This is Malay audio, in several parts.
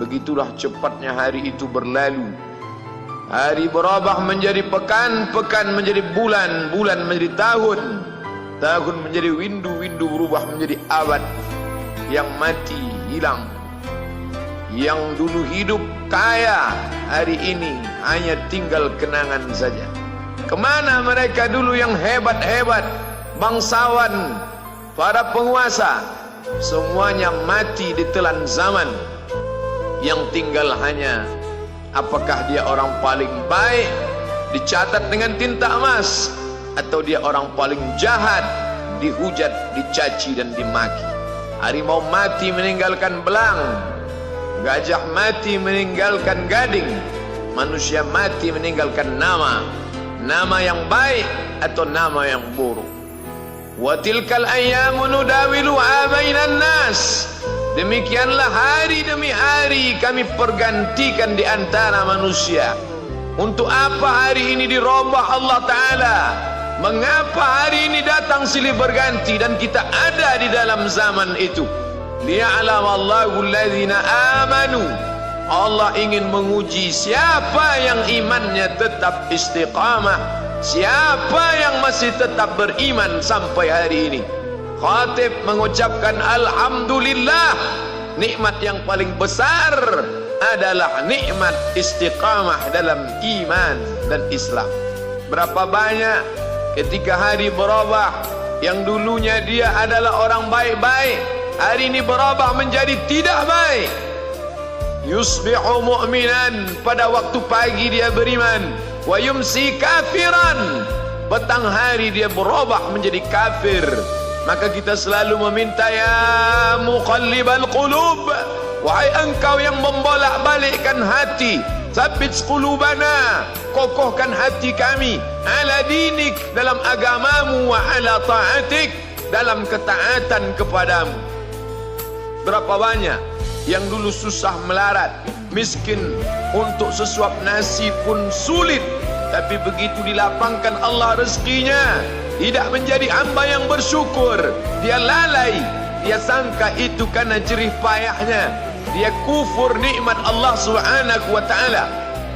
Begitulah cepatnya hari itu berlalu. Hari berubah menjadi pekan, pekan menjadi bulan, bulan menjadi tahun, tahun menjadi windu, windu berubah menjadi abad. Yang mati hilang, yang dulu hidup kaya, hari ini hanya tinggal kenangan saja. Kemana mereka dulu yang hebat-hebat, bangsawan, para penguasa? Semuanya mati ditelan zaman. Yang tinggal hanya apakah dia orang paling baik, dicatat dengan tinta emas, atau dia orang paling jahat, dihujat, dicaci dan dimaki. Harimau mati meninggalkan belang, gajah mati meninggalkan gading, manusia mati meninggalkan nama, nama yang baik atau nama yang buruk. Wa tilkal ayyamu nudawiluha bainan nas. Demikianlah hari demi hari kami pergantikan di antara manusia. Untuk apa hari ini dirubah Allah Ta'ala? Mengapa hari ini datang silih berganti dan kita ada di dalam zaman itu? Liya'lamallahu alladhina amanu. Allah ingin menguji siapa yang imannya tetap istiqamah, siapa yang masih tetap beriman sampai hari ini. Khatib mengucapkan alhamdulillah, nikmat yang paling besar adalah nikmat istiqamah dalam iman dan Islam. Berapa banyak ketika hari berubah, yang dulunya dia adalah orang baik-baik, hari ini berubah menjadi tidak baik. Yusbihu mu'minan, pada waktu pagi dia beriman, wa yumsi kafiran, petang hari dia berubah menjadi kafir. Maka kita selalu meminta, ya muqallibal qulub, wahai engkau yang membolak-balikkan hati, tsabbit qulubana, kokohkan hati kami, ala dinik, dalam agamamu, wa ala ta'atik, dalam ketaatan kepadamu. Berapa banyak yang dulu susah melarat, miskin, untuk sesuap nasi pun sulit, tapi begitu dilapangkan Allah rezekinya, tidak menjadi hamba yang bersyukur. Dia lalai, dia sangka itu karena jerih payahnya, dia kufur nikmat Allah Subhanahu wa ta'ala.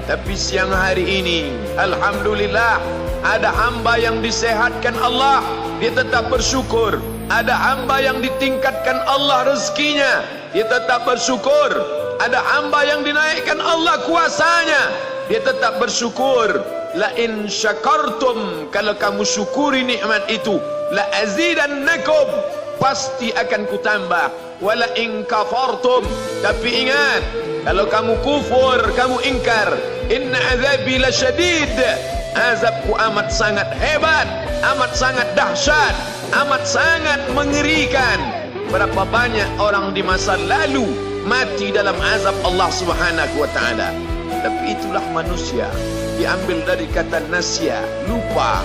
Tapi siang hari ini, alhamdulillah, ada hamba yang disehatkan Allah, dia tetap bersyukur. Ada hamba yang ditingkatkan Allah rezekinya, dia tetap bersyukur. Ada hamba yang dinaikkan Allah kuasanya, dia tetap bersyukur. La in syakartum, kalau kamu syukuri nikmat itu, la azidannakum, pasti akan kutambah. Wala in kafartum, tapi ingat, kalau kamu kufur, kamu ingkar, inna azabi lasyadid, azabku amat sangat hebat, amat sangat dahsyat, amat sangat mengerikan. Berapa banyak orang di masa lalu mati dalam azab Allah Subhanahu wa ta'ala. Tapi itulah manusia, diambil dari kata nasya, lupa.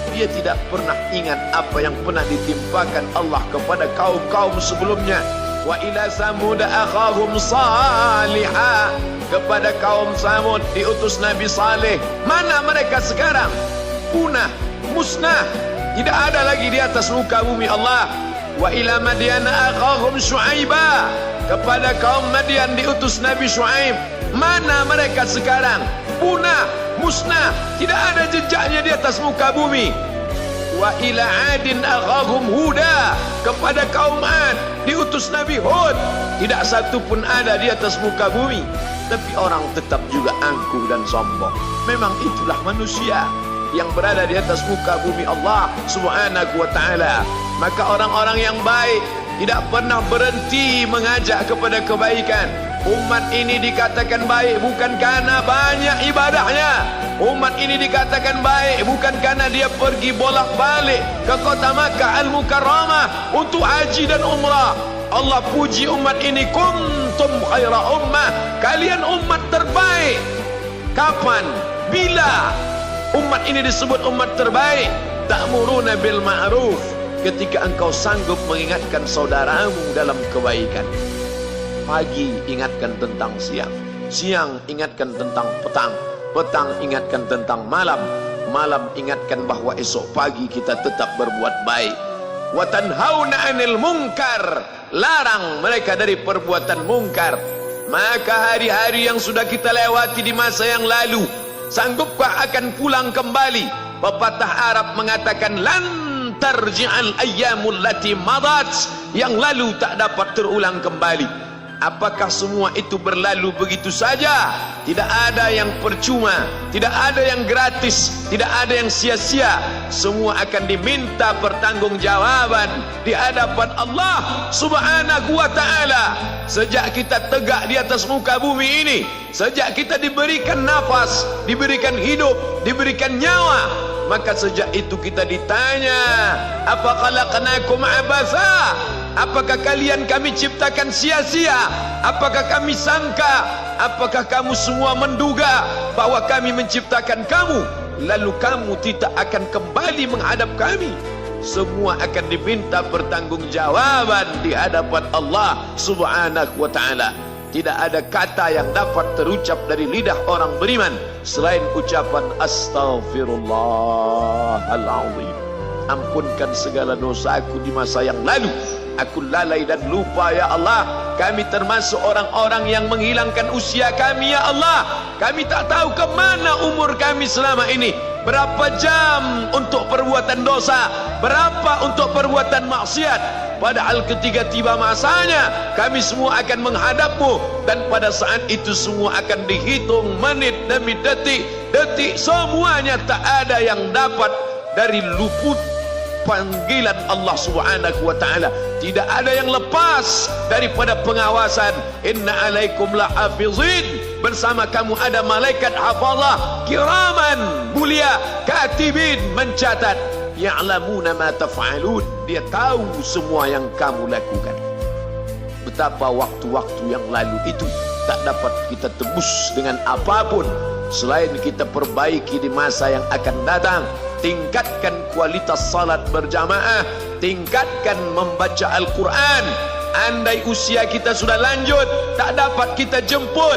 Dia tidak pernah ingat apa yang pernah ditimpakan Allah kepada kaum-kaum sebelumnya. Wa ila samud akhahum salihah, kepada kaum Samud diutus Nabi Saleh. Mana mereka sekarang? Punah, musnah, tidak ada lagi di atas muka bumi Allah. Wa ila Madyana akhahum Syu'aiba, kepada kaum Madian diutus Nabi Syu'aib. Mana mereka sekarang? Punah, musnah, tidak ada jejaknya di atas muka bumi. Wa ila Adin akhahum Huda, kepada kaum Ad diutus Nabi Hud. Tidak satu pun ada di atas muka bumi. Tapi orang tetap juga angkuh dan sombong. Memang itulah manusia yang berada di atas muka bumi Allah Subhanahu wa ta'ala. Maka orang-orang yang baik tidak pernah berhenti mengajak kepada kebaikan. Umat ini dikatakan baik bukan karena banyak ibadahnya. Umat ini dikatakan baik bukan karena dia pergi bolak-balik ke kota Makkah Al-Mukarramah untuk haji dan umrah. Allah puji umat ini, kuntum khaira ummah, kalian umat terbaik. Kapan? Bila umat ini disebut umat terbaik? Ta'muruna bil ma'ruf, ketika engkau sanggup mengingatkan saudaramu dalam kebaikan. Pagi ingatkan tentang siang, siang ingatkan tentang petang, petang ingatkan tentang malam, malam ingatkan bahwa esok pagi kita tetap berbuat baik. Wa tanhauna 'anil munkar, larang mereka dari perbuatan mungkar. Maka hari-hari yang sudah kita lewati di masa yang lalu, sanggupkah akan pulang kembali? Pepatah Arab mengatakan, lan tarji'al ayyamul lati madat, yang lalu tak dapat terulang kembali. Apakah semua itu berlalu begitu saja? Tidak ada yang percuma, tidak ada yang gratis, tidak ada yang sia-sia. Semua akan diminta pertanggungjawaban di hadapan Allah Subhanahu wa ta'ala. Sejak kita tegak di atas muka bumi ini, sejak kita diberikan nafas, diberikan hidup, diberikan nyawa, maka sejak itu kita ditanya, apa khalaqnakum abatha? Apakah kalian kami ciptakan sia-sia? Apakah kami sangka? Apakah kamu semua menduga bahwa kami menciptakan kamu lalu kamu tidak akan kembali menghadap kami? Semua akan diminta pertanggungjawaban di hadapan Allah Subhanahu wa ta'ala. Tidak ada kata yang dapat terucap dari lidah orang beriman selain ucapan Astaghfirullahaladzim. Ampunkan segala dosaku di masa yang lalu. Aku lalai dan lupa ya Allah. Kami termasuk orang-orang yang menghilangkan usia kami ya Allah. Kami tak tahu ke mana umur kami selama ini. Berapa jam untuk perbuatan dosa, berapa untuk perbuatan maksiat. Padahal ketika tiba masanya, kami semua akan menghadapmu. Dan pada saat itu semua akan dihitung menit demi detik. Detik semuanya tak ada yang dapat dari luput panggilan Allah Subhanahu wa ta'ala. Tidak ada yang lepas daripada pengawasan. Inna alaikum lahafizin, bersama kamu ada malaikat hafazah kiraman mulia, katibin mencatat, ya'lamuna ma taf'alun, dia tahu semua yang kamu lakukan. Betapa waktu-waktu yang lalu itu tak dapat kita tebus dengan apapun selain kita perbaiki di masa yang akan datang. Tingkatkan kualitas salat berjamaah, tingkatkan membaca Al-Quran. Andai usia kita sudah lanjut, tak dapat kita jemput,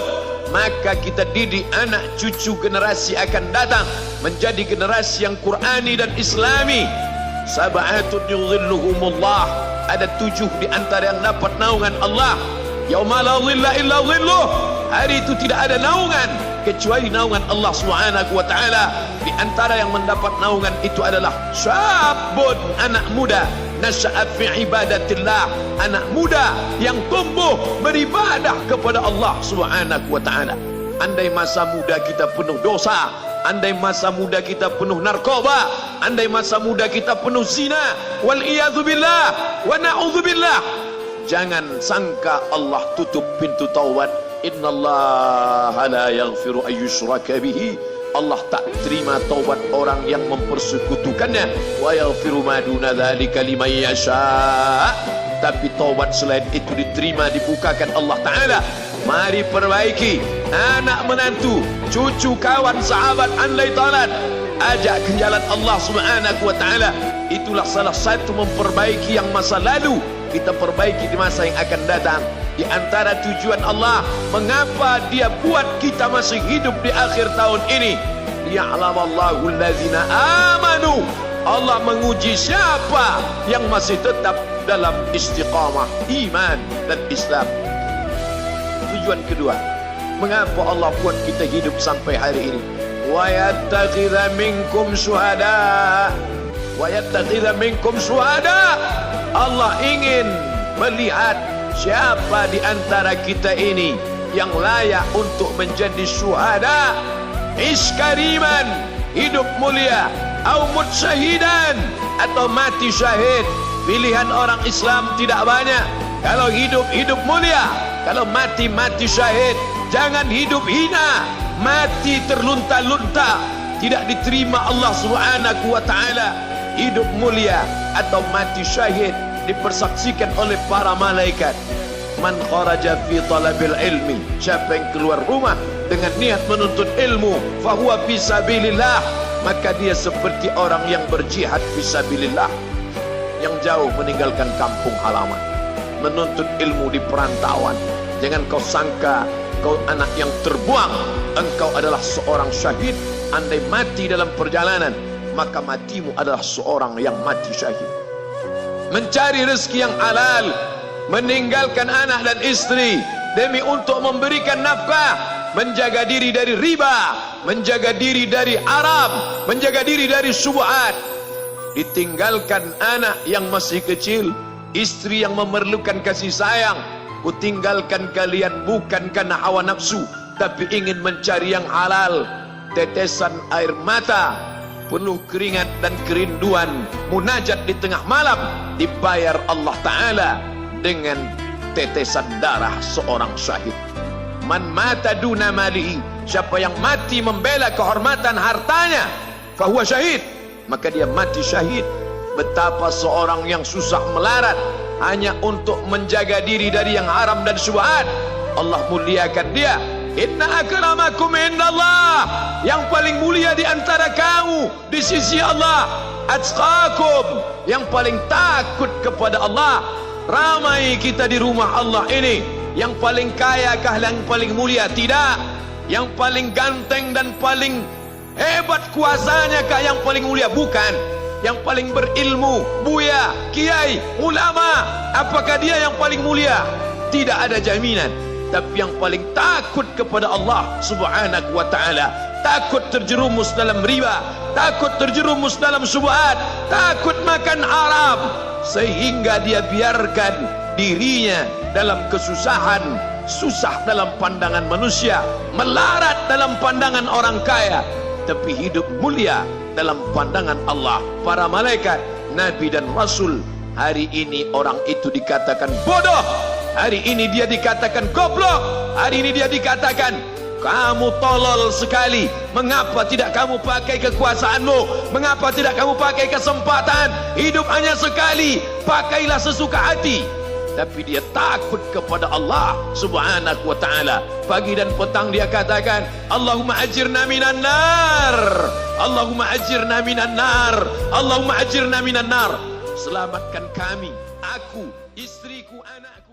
maka kita didik anak cucu generasi akan datang menjadi generasi yang Qurani dan Islami. Sab'atun yudhilluhumullah, ada 7 di antara yang dapat naungan Allah. Yauma la dhilla illa dhilluh, hari itu tidak ada naungan kecuali naungan Allah Subhanahu wa ta'ala. Di antara yang mendapat naungan itu adalah syabun, anak muda, nasya'a fi ibadatillah, anak muda yang tumbuh beribadah kepada Allah Subhanahu wa ta'ala. Andai masa muda kita penuh dosa, andai masa muda kita penuh narkoba, andai masa muda kita penuh zina, wal iyadzubillah wa na'udzubillah, jangan sangka Allah tutup pintu taubat. Innallaha la yaghfiru ayyushraka bihi, Allah tak terima taubat orang yang mempersekutukannya. Wa yaghfiru ma duna dzalika liman yasha, tapi taubat selain itu diterima, dibukakan Allah Ta'ala. Mari perbaiki anak menantu, cucu, kawan, sahabat, andai talat, ajak ke jalan Allah Subhanahu wa ta'ala. Itulah salah satu memperbaiki yang masa lalu, kita perbaiki di masa yang akan datang. Di antara tujuan Allah mengapa dia buat kita masih hidup di akhir tahun ini, liya'lamallahu allazina amanu, Allah menguji siapa yang masih tetap dalam istiqamah iman dan Islam. Tujuan kedua, mengapa Allah buat kita hidup sampai hari ini? Wa yattakhidha minkum syuhada, wa yattakhidha minkum syuhada, Allah ingin melihat siapa di antara kita ini yang layak untuk menjadi syuhada, iskariman, hidup mulia, au mutsyahidan, atau mati syahid. Pilihan orang Islam tidak banyak. Kalau hidup, hidup mulia. Kalau mati, mati syahid. Jangan hidup hina, mati terlunta-lunta, tidak diterima Allah Subhanahu wa ta'ala. Hidup mulia atau mati syahid dipersaksikan oleh para malaikat. Man kharaja fi talabil ilmi, siapa yang keluar rumah dengan niat menuntut ilmu, fahuwa fi sabilillah, maka dia seperti orang yang berjihad fi sabilillah, yang jauh meninggalkan kampung halaman, menuntut ilmu di perantauan. Jangan kau sangka kau anak yang terbuang, engkau adalah seorang syahid. Andai mati dalam perjalanan, maka matimu adalah seorang yang mati syahid. Mencari rezeki yang halal, meninggalkan anak dan istri, demi untuk memberikan nafkah, menjaga diri dari riba, menjaga diri dari haram, menjaga diri dari syubhat. Ditinggalkan anak yang masih kecil, istri yang memerlukan kasih sayang. Kutinggalkan kalian bukan karena hawa nafsu, tapi ingin mencari yang halal. Tetesan air mata, penuh keringat dan kerinduan, munajat di tengah malam, dibayar Allah Ta'ala dengan tetesan darah seorang syahid. Man mata duna malihi, siapa yang mati membela kehormatan hartanya, fahuwa syahid, maka dia mati syahid. Betapa seorang yang susah melarat hanya untuk menjaga diri dari yang haram dan syubhat, Allah muliakan dia. Inna akramakum indallah, yang paling mulia di antara kamu di sisi Allah, atqakum, yang paling takut kepada Allah. Ramai kita di rumah Allah ini, yang paling kaya kah yang paling mulia? Tidak. Yang paling ganteng dan paling hebat kuasanya kah yang paling mulia? Bukan. Yang paling berilmu, buya, kiai, ulama, apakah dia yang paling mulia? Tidak ada jaminan. Tapi yang paling takut kepada Allah Subhanahu wa ta'ala, takut terjerumus dalam riba, takut terjerumus dalam syubhat, takut makan haram, sehingga dia biarkan dirinya dalam kesusahan, susah dalam pandangan manusia, melarat dalam pandangan orang kaya, tapi hidup mulia dalam pandangan Allah, para malaikat, nabi dan rasul. Hari ini orang itu dikatakan bodoh, hari ini dia dikatakan goblok, hari ini dia dikatakan kamu tolol sekali. Mengapa tidak kamu pakai kekuasaanmu? Mengapa tidak kamu pakai kesempatan? Hidup hanya sekali, pakailah sesuka hati. Tapi dia takut kepada Allah Subhanahu wa ta'ala. Pagi dan petang dia katakan, Allahumma ajirna minan nar, Allahumma ajirna minan nar, Allahumma ajirna minan nar. Selamatkan kami, aku, istriku, anakku.